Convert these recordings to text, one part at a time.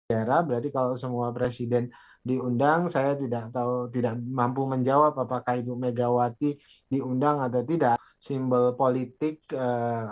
negara, berarti kalau semua presiden diundang, saya tidak tahu, tidak mampu menjawab apakah Ibu Megawati diundang atau tidak. Simbol politik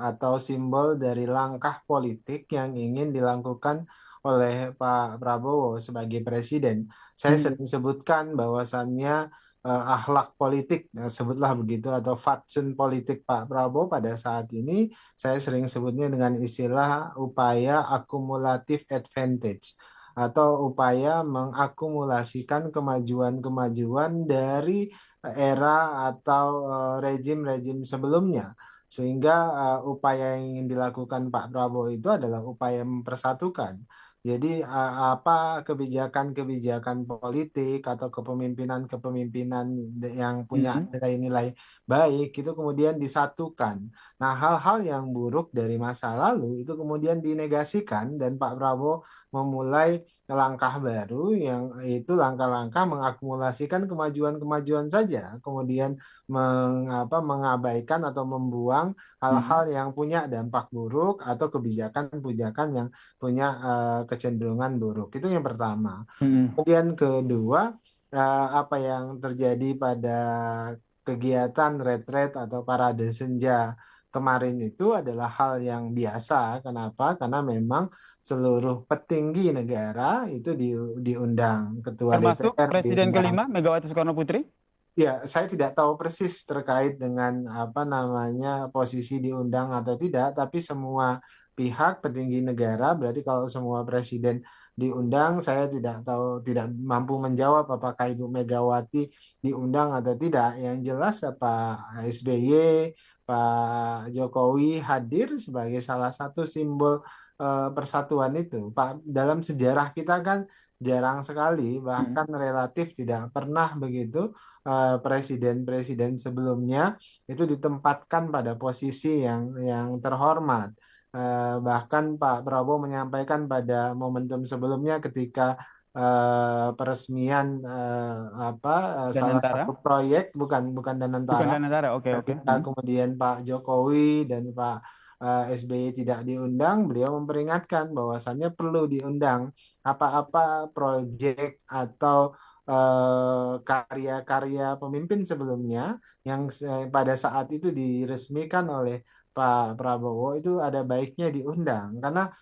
atau simbol dari langkah politik yang ingin dilakukan oleh Pak Prabowo sebagai presiden. Saya Hmm. sering sebutkan bahwasannya akhlak politik, sebutlah begitu, atau fatsun politik Pak Prabowo pada saat ini, saya sering sebutnya dengan istilah upaya akumulatif advantage atau upaya mengakumulasikan kemajuan-kemajuan dari era atau rejim-rejim sebelumnya. Sehingga upaya yang ingin dilakukan Pak Prabowo itu adalah upaya mempersatukan. Jadi apa kebijakan-kebijakan politik atau kepemimpinan-kepemimpinan yang punya Hmm. nilai-nilai baik itu kemudian disatukan. Nah, hal-hal yang buruk dari masa lalu itu kemudian dinegasikan dan Pak Prabowo memulai langkah baru yang itu langkah-langkah mengakumulasikan kemajuan-kemajuan saja, kemudian mengabaikan atau membuang hal-hal Hmm. yang punya dampak buruk atau kebijakan-kebijakan yang punya kecenderungan buruk. Itu yang pertama. Hmm. Kemudian kedua, apa yang terjadi pada kegiatan retret atau parade senja kemarin itu adalah hal yang biasa. Kenapa? Karena memang seluruh petinggi negara itu diundang, ketua Termasuk DPR Presiden diundang. kelima Megawati Soekarno Putri. Ya, saya tidak tahu persis terkait dengan apa namanya posisi diundang atau tidak, tapi semua pihak petinggi negara, berarti kalau semua presiden diundang, saya tidak tahu, tidak mampu menjawab apakah Ibu Megawati diundang atau tidak. Yang jelas Pak SBY, Pak Jokowi hadir sebagai salah satu simbol persatuan itu. Pak, dalam sejarah kita kan jarang sekali, Hmm. bahkan relatif tidak pernah begitu presiden-presiden sebelumnya itu ditempatkan pada posisi yang terhormat. Bahkan Pak Prabowo menyampaikan pada momentum sebelumnya ketika peresmian salah Danantara. satu proyek, bukan bukan Bukan Danantara, Danantara. Oke, oke. ketika Hmm. kemudian Pak Jokowi dan Pak SBY tidak diundang, beliau memperingatkan bahwasannya perlu diundang apa-apa proyek atau karya-karya pemimpin sebelumnya yang pada saat itu diresmikan oleh Pak Prabowo itu ada baiknya diundang karena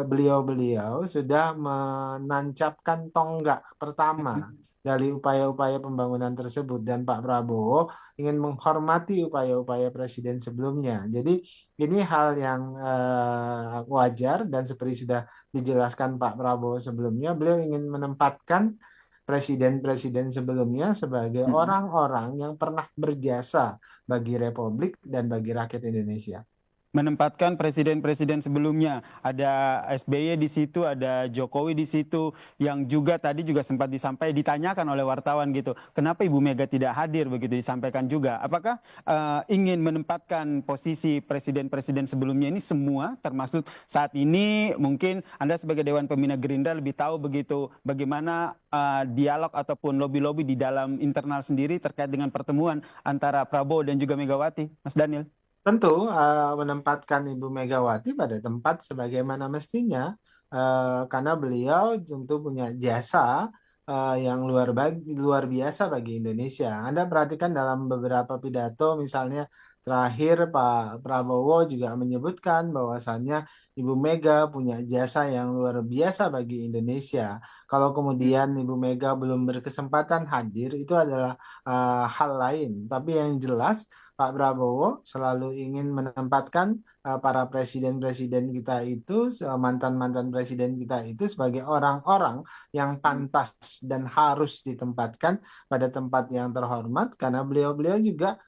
beliau-beliau sudah menancapkan tonggak pertama Hmm. dari upaya-upaya pembangunan tersebut dan Pak Prabowo ingin menghormati upaya-upaya presiden sebelumnya. Jadi ini hal yang wajar dan seperti sudah dijelaskan Pak Prabowo sebelumnya, beliau ingin menempatkan presiden-presiden sebelumnya sebagai Hmm. orang-orang yang pernah berjasa bagi Republik dan bagi rakyat Indonesia. Menempatkan presiden-presiden sebelumnya. Ada SBY di situ, ada Jokowi di situ, yang juga tadi juga sempat ditanyakan oleh wartawan gitu. Kenapa Ibu Mega tidak hadir begitu disampaikan juga. Apakah ingin menempatkan posisi presiden-presiden sebelumnya ini semua, termasuk saat ini mungkin Anda sebagai Dewan Pembina Gerindra lebih tahu begitu bagaimana dialog ataupun lobby-lobby di dalam internal sendiri terkait dengan pertemuan antara Prabowo dan juga Megawati, Mas Daniel. Tentu menempatkan Ibu Megawati pada tempat sebagaimana mestinya karena beliau tentu punya jasa yang luar biasa bagi Indonesia. Anda perhatikan dalam beberapa pidato misalnya terakhir Pak Prabowo juga menyebutkan bahwasannya Ibu Mega punya jasa yang luar biasa bagi Indonesia. Kalau kemudian Ibu Mega belum berkesempatan hadir itu adalah hal lain. Tapi yang jelas Pak Prabowo selalu ingin menempatkan para presiden-presiden kita itu, mantan-mantan presiden kita itu sebagai orang-orang yang pantas dan harus ditempatkan pada tempat yang terhormat karena beliau-beliau juga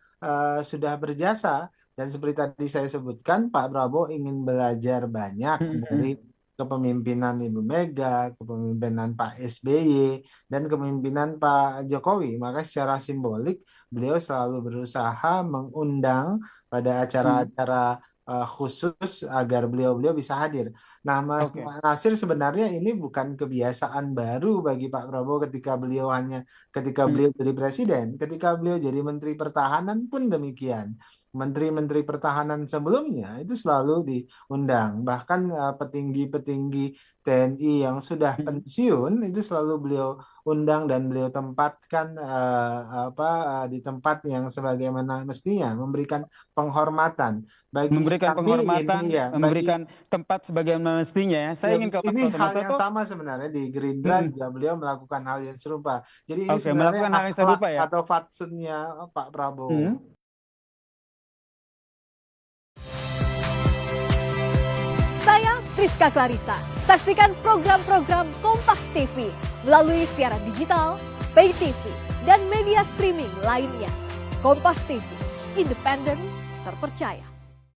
sudah berjasa. Dan seperti tadi saya sebutkan, Pak Prabowo ingin belajar banyak dari kepemimpinan Ibu Mega, kepemimpinan Pak SBY, dan kepemimpinan Pak Jokowi. Maka secara simbolik beliau selalu berusaha mengundang pada acara-acara khusus agar beliau-beliau bisa hadir. Nah, Mas Oke. Nasir sebenarnya ini bukan kebiasaan baru bagi Pak Prabowo ketika beliau jadi presiden, ketika beliau jadi Menteri Pertahanan pun demikian. Menteri-menteri pertahanan sebelumnya itu selalu diundang. Bahkan petinggi-petinggi TNI yang sudah Hmm. pensiun itu selalu beliau undang dan beliau tempatkan di tempat yang sebagaimana mestinya, memberikan penghormatan. Bagi Memberikan kami penghormatan, ini ya, memberikan tempat sebagaimana mestinya ya. ya, Saya ingin ke ini Mas Toto. hal Mas yang Toto, sama sebenarnya di Gerindra mm-mm. juga beliau melakukan hal yang serupa. Jadi ini Oke, sebenarnya melakukan hal yang akhlak serupa ya. atau fatsunnya Pak Prabowo. Hmm. Saya Priska Clarissa. Saksikan program-program Kompas TV melalui siaran digital, pay TV, dan media streaming lainnya. Kompas TV, independen, terpercaya.